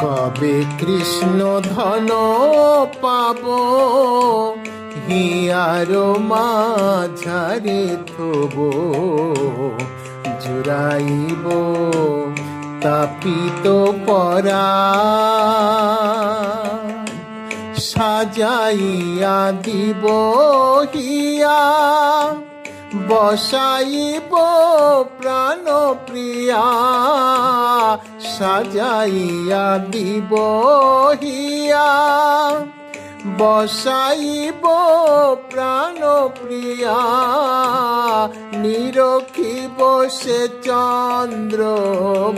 কবে কৃষ্ণ ধন পাব, হিয়ার মাঝারে থব, জুড়াইব তাপিত পরা, সাজাইয়া দিব হিয়া, বসাইব প্রাণ প্রিয়া, সাজাইয়া দিব হিয়া, বসাইব প্রাণ প্রিয়া, নিরখিব সে চন্দ্র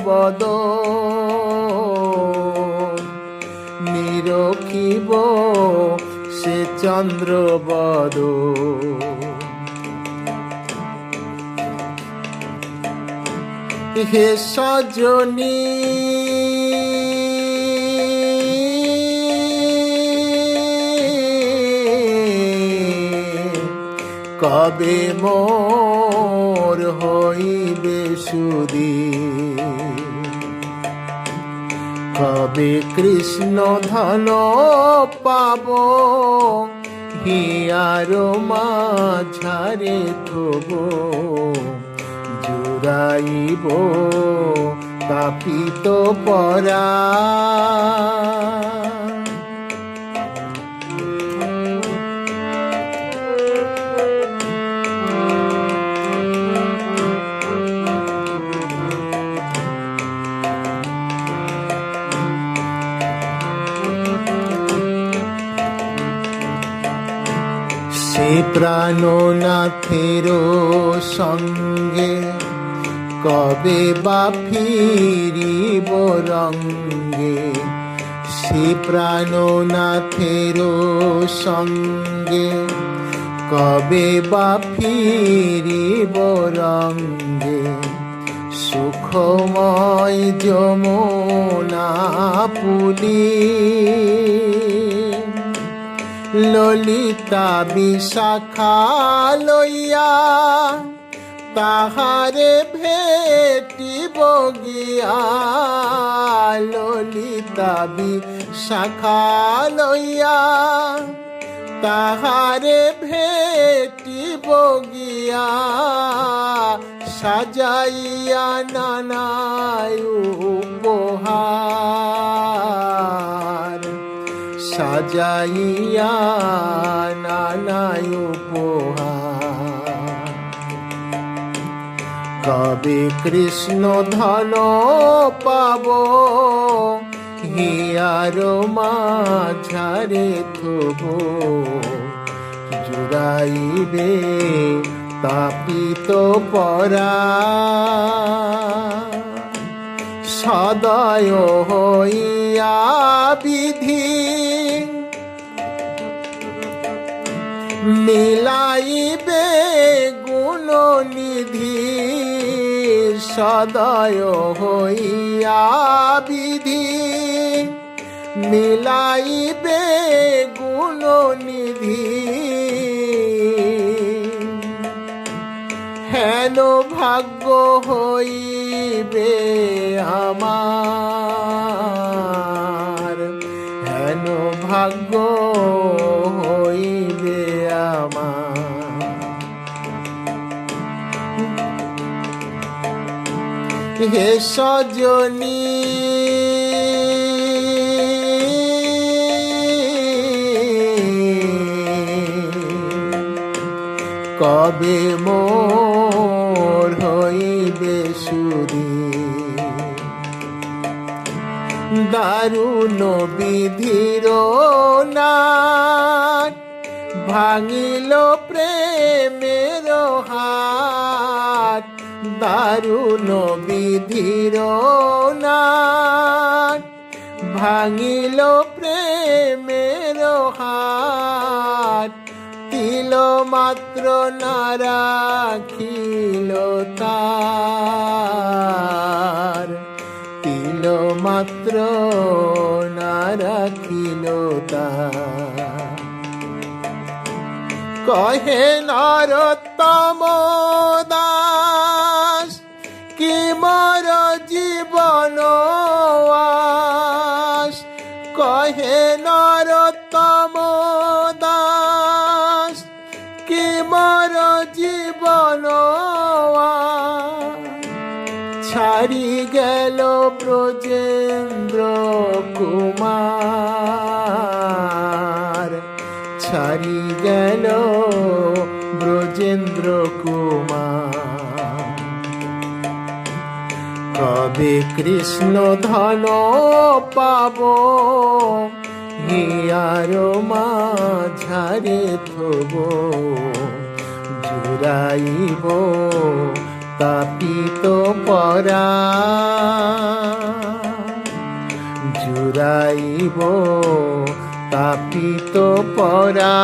বদন, নিরখিব সে চন্দ্র বদন। হে সজনী কবে মোর হইবে সুধী, কবে কৃষ্ণ ধন পাব, হিয়ার মাঝারে থব, জুড়াইব তাপিত পরা। সে প্রাণনাথের সঙ্গে কবে বা ফিরিব রঙ্গে, সে প্রাণনাথের সঙ্গে কবে বা ফিরিব রঙ্গে, সুখময় যমুনা পুলি, ললিতা বিশাখা লইয়া, তাহারে ভেটিব গিয়া, ললিতা বিশাখা লইয়া, তাহারে ভেটিব গিয়া, সাজাইয়া নানায় উপহার, সাজাইয়া নানায় উপহার। কবে কৃষ্ণ ধন পাব, হিয়ার মাঝারে থব, জুড়াইবে তাপিত পরা, সদয় হইয়া বিধি, মিলাইবে গুণ নিধি, সদয় হইয়া বিধি, মিলাইবে গুণ নিধি। হেন ভাগ্য হইবে আমার, হেন ভাগ্য হইবে আমার। হে সজনী কবে মোর হইবে সুধী, দারুণ বিধির নাট, ভাঙিল প্রেমের হাট, দারুণ বিধির নাট, ভাঙিল প্রেমের হাট, তিল মাত্র না রাখিল তার, তিল মাত্র না রাখিল তার। কহে নরোত্তম দাস কি মোর জীব ছাড়ি গেল ব্রজেন্দ্র কুমার, ছাড়ি গেল ব্রজেন্দ্র কুমার। কবে কৃষ্ণ ধন পাব, হিয়ার মাঝারে থব, জুড়াইব তাপিত পরা, জুড়াইব তাপিত পরা,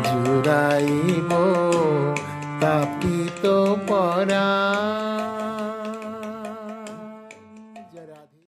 জুড়াইব তাপিত পরা।